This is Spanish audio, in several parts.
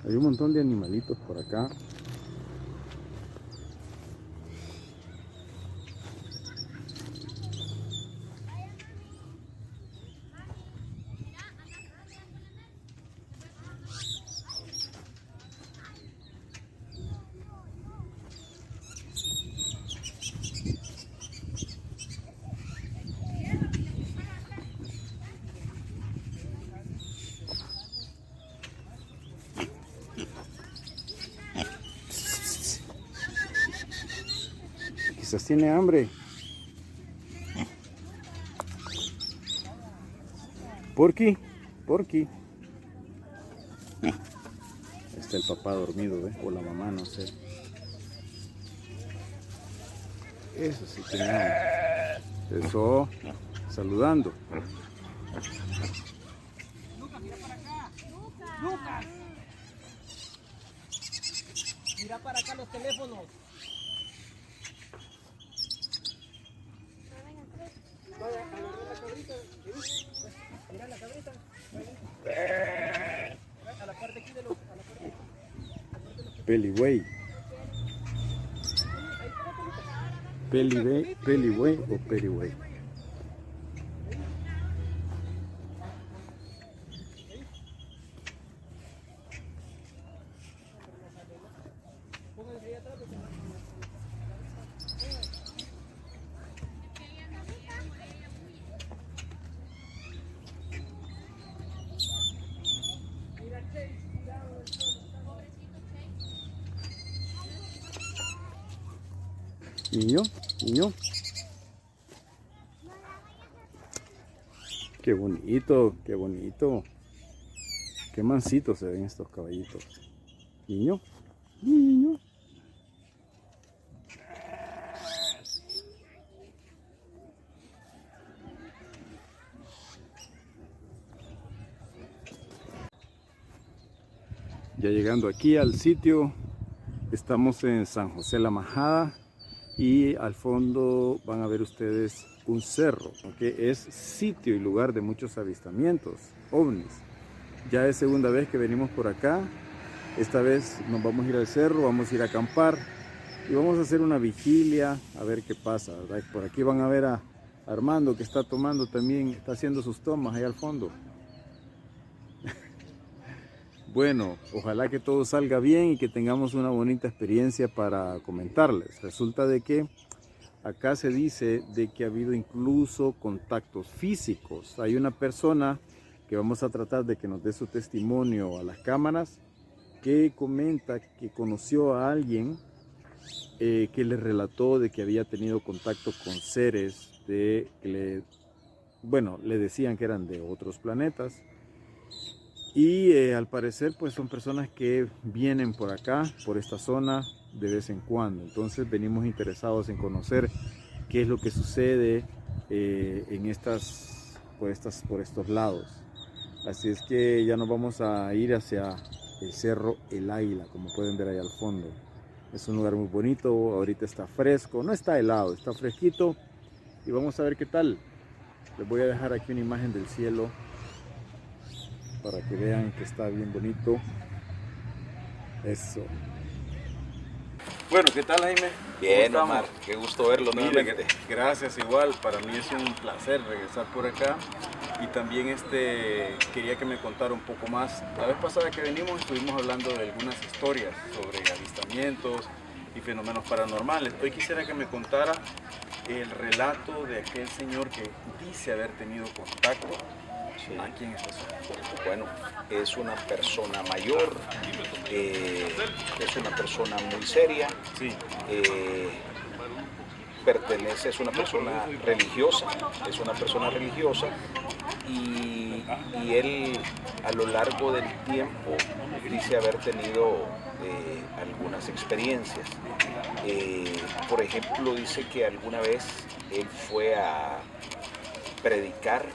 Hay un montón de animalitos por acá. Quizás tiene hambre. Porky, Porky. Está el papá dormido, ¿ves? O la mamá, no sé. Eso sí tiene hambre. Eso, saludando. Lucas, mira para acá. Lucas. Mira para acá los teléfonos. Mira la cabrita. A la parte aquí de los... Pelibuey. Pelibuey o peribuey. Niño, niño. Qué bonito, qué bonito. Qué mansitos se ven estos caballitos. Niño, niño. Ya llegando aquí al sitio, estamos en San José La Majada. Y al fondo van a ver ustedes un cerro, que es sitio y lugar de muchos avistamientos, ovnis. Ya es segunda vez que venimos por acá. Esta vez nos vamos a ir al cerro, vamos a ir a acampar y vamos a hacer una vigilia a ver qué pasa, ¿verdad? Por aquí van a ver a Armando, que está tomando también, está haciendo sus tomas ahí al fondo. Bueno, ojalá que todo salga bien y que tengamos una bonita experiencia para comentarles. Resulta de que acá se dice de que ha habido incluso contactos físicos. Hay una persona que vamos a tratar de que nos dé su testimonio a las cámaras, que comenta que conoció a alguien que le relató de que había tenido contacto con seres de que le decían que eran de otros planetas. Y al parecer pues son personas que vienen por acá, por esta zona de vez en cuando. Entonces venimos interesados en conocer qué es lo que sucede por estos lados. Así es que ya nos vamos a ir hacia el cerro El Águila, como pueden ver ahí al fondo. Es un lugar muy bonito, ahorita está fresco, no está helado, está fresquito. Y vamos a ver qué tal. Les voy a dejar aquí una imagen del cielo para que vean que está bien bonito. Eso. Bueno, ¿qué tal, Jaime? Bien, Omar, qué gusto verlo nuevamente. Gracias, igual. Para mí es un placer regresar por acá. Y también quería que me contara un poco más. La vez pasada que venimos estuvimos hablando de algunas historias sobre avistamientos y fenómenos paranormales. Hoy quisiera que me contara el relato de aquel señor que dice haber tenido contacto. Sí. Aquí en esta zona. Bueno, es una persona mayor, es una persona muy seria, Sí. es una persona religiosa, y él a lo largo del tiempo dice haber tenido algunas experiencias. Por ejemplo, dice que alguna vez él fue a predicar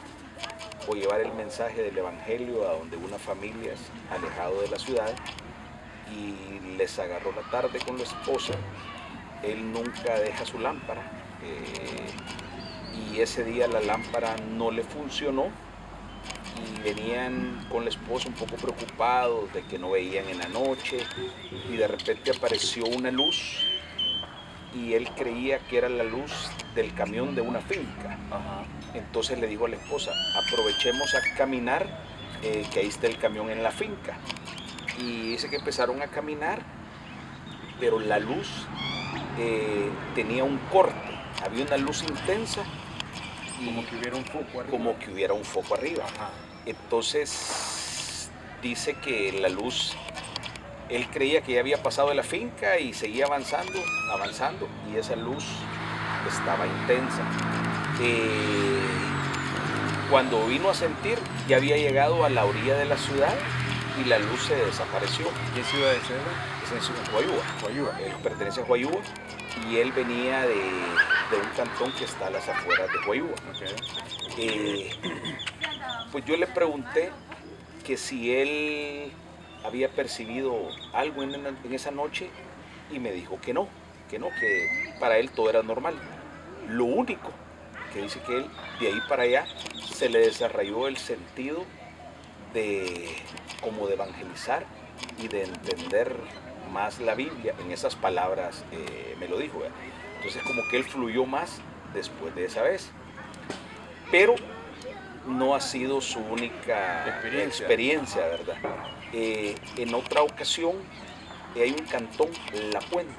o llevar el mensaje del evangelio a donde unas familias alejado de la ciudad, y les agarró la tarde con la esposa. Él nunca deja su lámpara, y ese día la lámpara no le funcionó y venían con la esposa un poco preocupados de que no veían en la noche y de repente apareció una luz y él creía que era la luz del camión de una finca. Ajá. Entonces le dijo a la esposa, aprovechemos a caminar, que ahí está el camión en la finca. Y dice que empezaron a caminar, pero la luz tenía un corte, había una luz intensa. Como que hubiera un foco arriba. Como que hubiera un foco arriba. Ajá. Entonces dice que la luz, él creía que ya había pasado de la finca y seguía avanzando, avanzando, y esa luz estaba intensa. Cuando vino a sentir, ya había llegado a la orilla de la ciudad y la luz se desapareció. ¿Qué ciudad es esa? Es en Huayúa. Huayúa. Él pertenece a Huayúa y él venía de un cantón que está a las afueras de Huayúa. Okay. Pues yo le pregunté que si él había percibido algo en esa noche y me dijo que no, que para él todo era normal. Lo único que dice que él de ahí para allá se le desarrolló el sentido como de evangelizar y de entender más la Biblia. En esas palabras me lo dijo, ¿verdad? Entonces como que él fluyó más después de esa vez, pero no ha sido su única experiencia, ¿verdad? En otra ocasión hay un cantón, La Puente,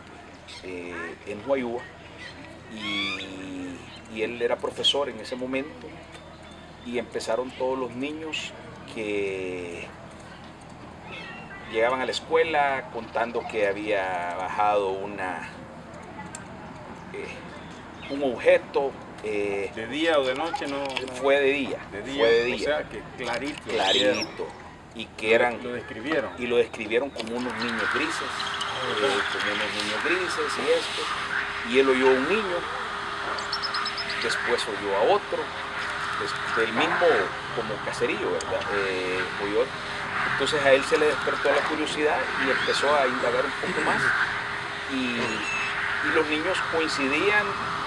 en Huayúa, y él era profesor en ese momento, y empezaron todos los niños que llegaban a la escuela contando que había bajado un objeto. ¿De día o de noche? No. Fue de día. De día. Fue de día. O sea, que clarito. Clarito. Y que eran. Lo describieron. Y lo describieron como unos niños grises. Como unos niños grises y esto. Y él oyó a un niño. Después oyó a otro. Del mismo como caserío, ¿verdad? Oyó. Entonces a él se le despertó la curiosidad y empezó a indagar un poco más. Y los niños coincidían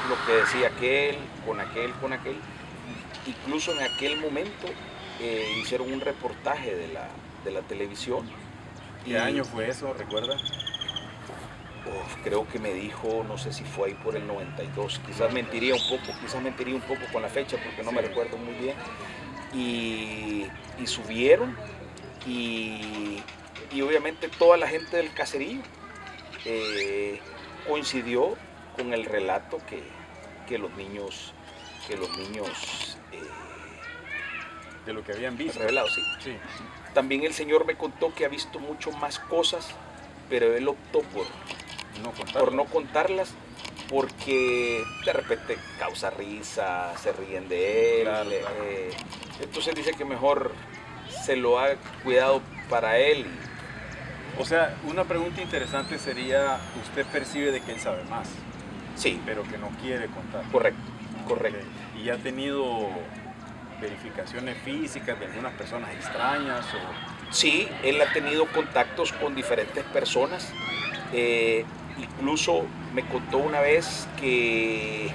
lo que decía aquel, con aquel. Incluso en aquel momento hicieron un reportaje de la televisión. ¿Qué año fue eso, recuerda? Creo que me dijo, no sé si fue ahí por el 92, quizás mentiría un poco con la fecha porque no me recuerdo muy bien. Y subieron y obviamente toda la gente del caserío coincidió con el relato que los niños de lo que habían visto. Revelado, sí. Sí. También el Señor me contó que ha visto mucho más cosas, pero él optó por no contarlas porque de repente causa risa, se ríen de él. Claro. Entonces dice que mejor se lo ha cuidado para él. O sea, una pregunta interesante sería, usted percibe de que él sabe más. Sí. Pero que no quiere contar. Correcto. Okay. ¿Y ha tenido verificaciones físicas de algunas personas extrañas? Sí, él ha tenido contactos con diferentes personas. Incluso me contó una vez que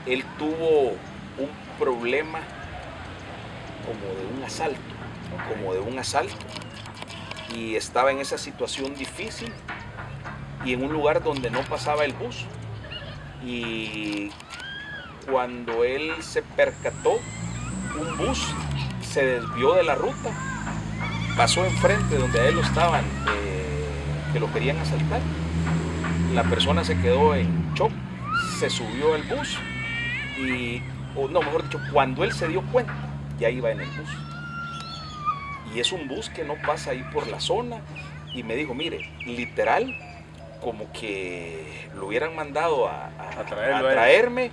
él tuvo un problema como de un asalto, y estaba en esa situación difícil y en un lugar donde no pasaba el bus, y cuando él se percató, un bus se desvió de la ruta, pasó enfrente donde a él lo estaban, que lo querían asaltar. La persona se quedó en shock, se subió al bus mejor dicho, cuando él se dio cuenta, ya iba en el bus. Y es un bus que no pasa ahí por la zona, y me dijo, mire, literal, como que lo hubieran mandado a traerme,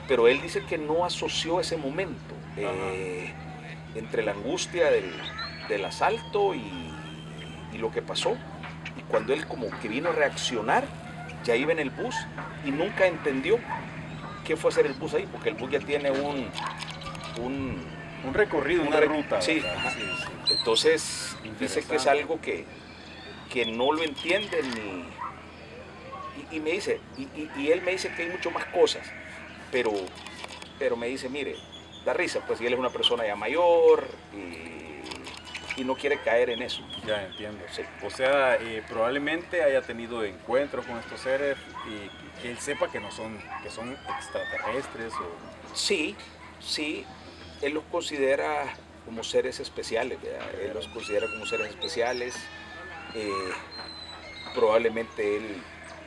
pero él dice que no asoció ese momento entre la angustia del asalto y lo que pasó. Y cuando él como que vino a reaccionar, ya iba en el bus y nunca entendió qué fue hacer el bus ahí, porque el bus ya tiene un recorrido, una ruta. Sí, sí. Entonces dice que es algo que no lo entiende y me dice, y él me dice que hay mucho más cosas, pero me dice, mire, da risa, pues si él es una persona ya mayor y no quiere caer en eso. Ya entiendo. Sí. O sea, probablemente haya tenido encuentros con estos seres y que él sepa que son extraterrestres o... Sí, sí, él los considera como seres especiales, ¿verdad? Él los considera como seres especiales, probablemente él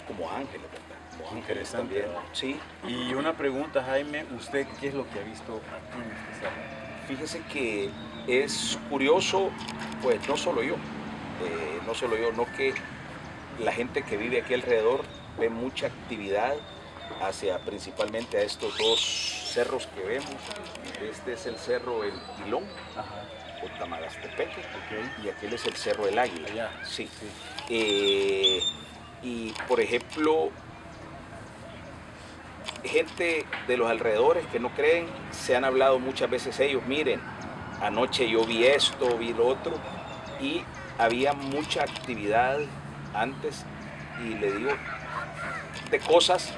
como ángeles, ¿verdad? Como ángeles Interesante, también. ¿verdad? Sí, Y una pregunta, Jaime, ¿usted qué es lo que ha visto aquí en este cerro? fíjese que es curioso, pues no solo yo, no que la gente que vive aquí alrededor ve mucha actividad hacia principalmente a estos dos cerros que vemos. Este es el cerro El Pilón, Ajá. o Tamagastepeque, Ok. y aquel es el cerro El Águila. Allá. Sí. Sí. Y por ejemplo, gente de los alrededores que no creen, se han hablado muchas veces ellos, miren, anoche yo vi esto, vi lo otro, y había mucha actividad antes, y le digo, de cosas,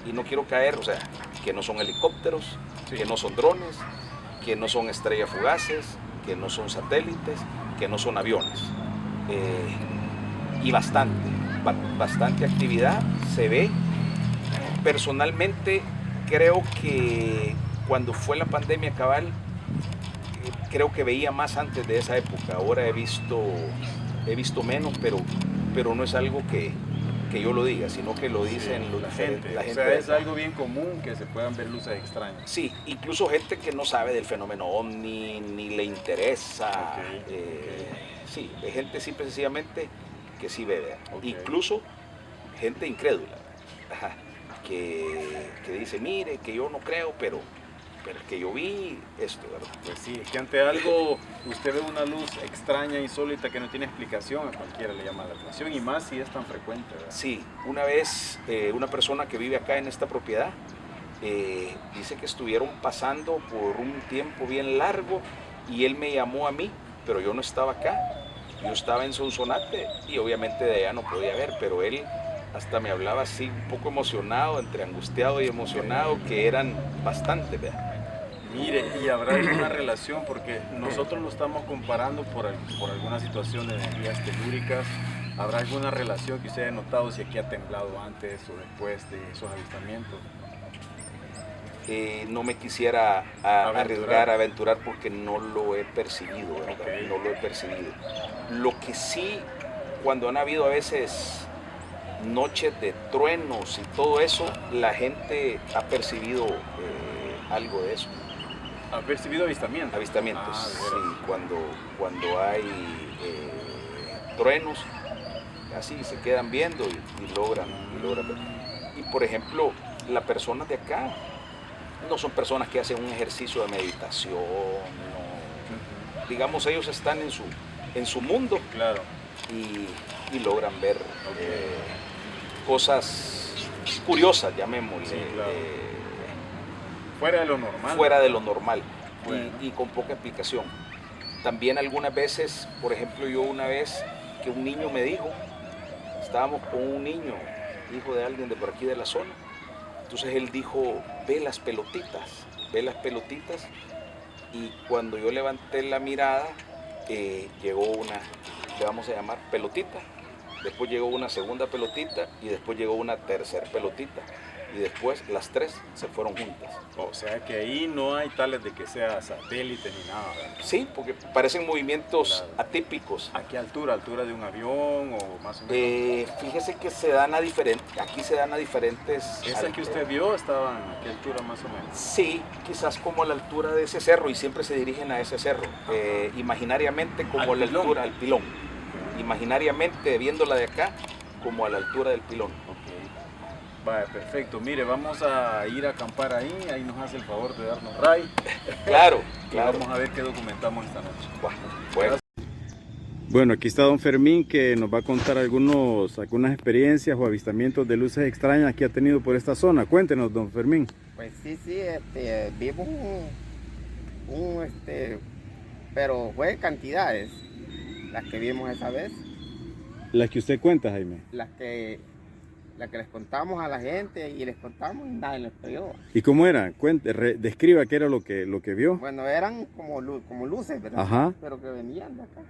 y no quiero caer, o sea, que no son helicópteros, Sí. que no son drones, que no son estrellas fugaces, que no son satélites, que no son aviones. Y bastante actividad se ve. Personalmente creo que cuando fue la pandemia cabal, creo que veía más antes de esa época. Ahora he visto menos, pero no es algo que yo lo diga, sino que lo dicen los la diferentes. gente. La O gente sea, de es acá. algo bien común que se puedan ver luces extrañas. Sí, incluso gente que no sabe del fenómeno ovni, ni le interesa. Ok, Sí, hay gente simple y sencillamente que sí ve, ¿verdad? Ok. Incluso gente incrédula, ajá, que dice, mire, que yo no creo, pero que yo vi esto, ¿verdad? Pues sí, es que ante algo usted ve una luz extraña, insólita, que no tiene explicación, a cualquiera le llama la atención, y más si es tan frecuente, ¿verdad? Sí, una vez una persona que vive acá en esta propiedad dice que estuvieron pasando por un tiempo bien largo y él me llamó a mí, pero yo no estaba acá, yo estaba en Sonsonate y obviamente de allá no podía ver, pero él hasta me hablaba así un poco emocionado, entre angustiado y emocionado, que eran bastantes, ¿verdad? Mire, ¿y habrá alguna relación? Porque nosotros lo estamos comparando por alguna situación de energías telúricas. ¿Habrá alguna relación que usted haya notado si aquí ha temblado antes o después de esos avistamientos? No me quisiera arriesgar a aventurar porque no lo he percibido, ¿verdad? Ok. No lo he percibido. Lo que sí, cuando han habido a veces noches de truenos y todo eso, la gente ha percibido algo de eso. ¿Ha percibido avistamientos? Avistamientos, Ah, de sí, veras. cuando hay truenos, así se quedan viendo y logran ver. Y por ejemplo, las personas de acá no son personas que hacen un ejercicio de meditación, no. Digamos, ellos están en su mundo Claro. y logran ver cosas curiosas, llamémosle, Sí, claro. Fuera de lo normal. fuera de lo normal Bueno. y con poca explicación. También algunas veces, por ejemplo, yo una vez que un niño me dijo, estábamos con un niño, hijo de alguien de por aquí de la zona, entonces él dijo, ve las pelotitas, y cuando yo levanté la mirada, llegó una, le vamos a llamar pelotita, después llegó una segunda pelotita y después llegó una tercera pelotita y después las tres se fueron juntas. O sea que ahí no hay tales de que sea satélite ni nada, ¿verdad? Sí, porque parecen movimientos Claro. atípicos. ¿A qué altura? ¿Altura de un avión o más o menos? Fíjese que se dan a diferentes, aquí se dan a diferentes... ¿Esas que usted vio estaban a qué altura más o menos? Sí, quizás como a la altura de ese cerro y siempre se dirigen a ese cerro, imaginariamente como a la pilón. altura del pilón, imaginariamente viéndola de acá como a la altura del pilón. Vale, perfecto. Mire, vamos a ir a acampar ahí nos hace el favor de darnos ray. Claro, Y claro. vamos a ver qué documentamos esta noche. Bueno. Bueno, aquí está don Fermín que nos va a contar algunas experiencias o avistamientos de luces extrañas que ha tenido por esta zona. Cuéntenos, don Fermín. Pues sí, vimos pero fue cantidades las que vimos esa vez, Las que usted cuenta, Jaime. las que La que les contamos a la gente y les contamos y nadie les creyó. ¿Y cómo era? Describa qué era lo que vio. Bueno, eran como luces, ¿verdad? Ajá. Pero que venían de acá.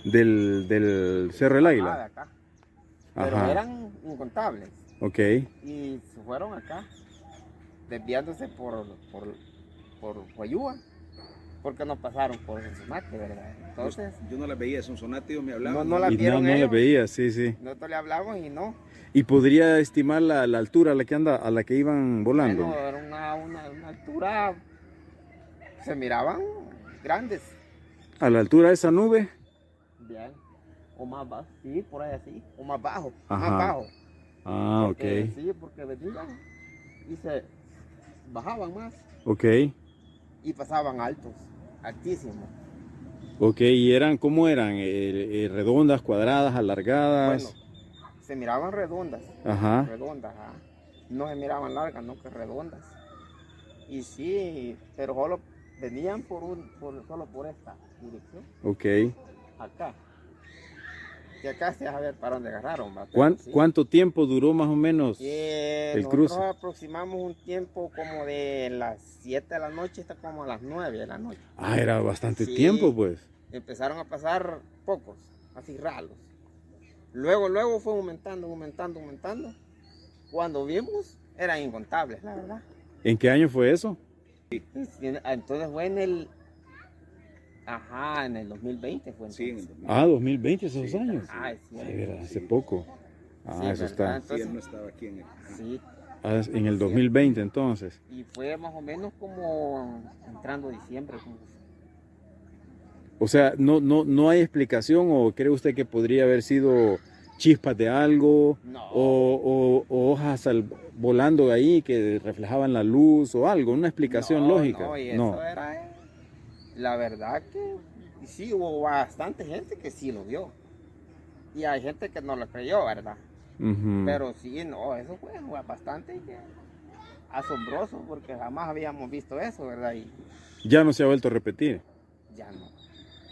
Del Cerro del Ah, de Águila. acá. Pero Ajá. eran incontables. Ok. Y se fueron acá, desviándose por Guayúa, porque no pasaron por Sonsonate, ¿verdad? Entonces, Yo no las veía, Sonsonate, ellos me hablaban. no las Y vieron no le ellos. veía, sí, sí. Nosotros le hablamos y no. ¿Y podría estimar la altura a la que iban volando? Bueno, era una altura, se miraban grandes. ¿A la altura de esa nube? Bien. O más bajo, sí, por ahí así. O más bajo, Ajá. más bajo. Ah, ok. Porque, sí, porque venían y se bajaban más Ok. y pasaban altos, altísimos. Ok, ¿y cómo eran? ¿Redondas, cuadradas, alargadas? Bueno, se miraban redondas. Ajá. Redondas, ajá. No se miraban largas, no que redondas. Y sí, pero solo venían solo por esta dirección, Ok. acá. Y acá se deja ver para dónde agarraron. ¿va? Pero sí. ¿Cuánto tiempo duró más o menos el Nosotros cruce? aproximamos un tiempo como de las 7 de la noche hasta como a las 9 de la noche. Ah, era bastante Sí. tiempo, pues. Empezaron a pasar pocos, así raros. Luego fue aumentando. Cuando vimos, eran incontables, la verdad. ¿En qué año fue eso? Entonces fue en el 2020 fue Sí, entonces. Ah, 2020, esos Sí, años. Ah, es Sí, cierto. era hace poco. Ah, Sí, eso ¿verdad? está. Sí, él no estaba aquí en el... Sí, Ah, en el 2020 entonces. y fue más o menos como entrando diciembre. O sea, no hay explicación o cree usted que podría haber sido chispas de algo No. o hojas volando ahí que reflejaban la luz o algo, una explicación No, lógica. No, y eso era, la verdad que sí, hubo bastante gente que sí lo vio. Y hay gente que no lo creyó, ¿verdad? Ujú. Pero sí, no, eso fue bastante asombroso porque jamás habíamos visto eso, ¿verdad? Y Ya no se ha vuelto a repetir. ya no.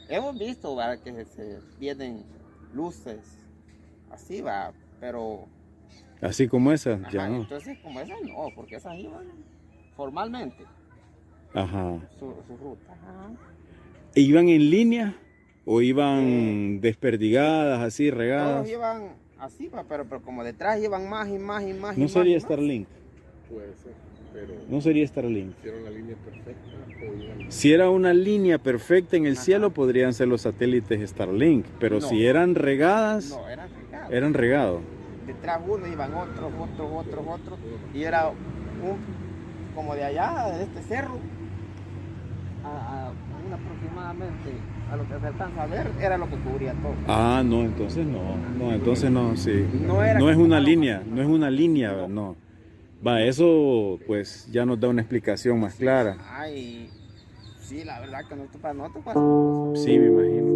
Hemos visto, ¿verdad? Que se vienen luces, así va, pero Así como esa, ya ajá, no. entonces como esas no, porque esas iban formalmente Ajá. su ruta. Ajá. ¿E ¿Iban en línea o iban Eh, desperdigadas, así, regadas? Todos iban así, va, pero como detrás iban más y más y más. No y sería más y más. Starlink. Puede ser, pero No sería Starlink. hicieron la línea perfecta o iban... Si era una línea perfecta en el Ajá. cielo, podrían ser los satélites Starlink. Pero No. si eran regadas, No, eran regados. eran regados. Detrás uno iban otros, y era como de allá, de este cerro, a aproximadamente a lo que se alcanza a ver, era lo que cubría todo. Ah, no, entonces no. No, entonces no, sí. No era No es que una tomaron línea, así. no es una línea, no. Va, eso pues ya nos da una explicación más clara. Ay, sí, la verdad que para nosotros fue asombroso. Sí, me imagino.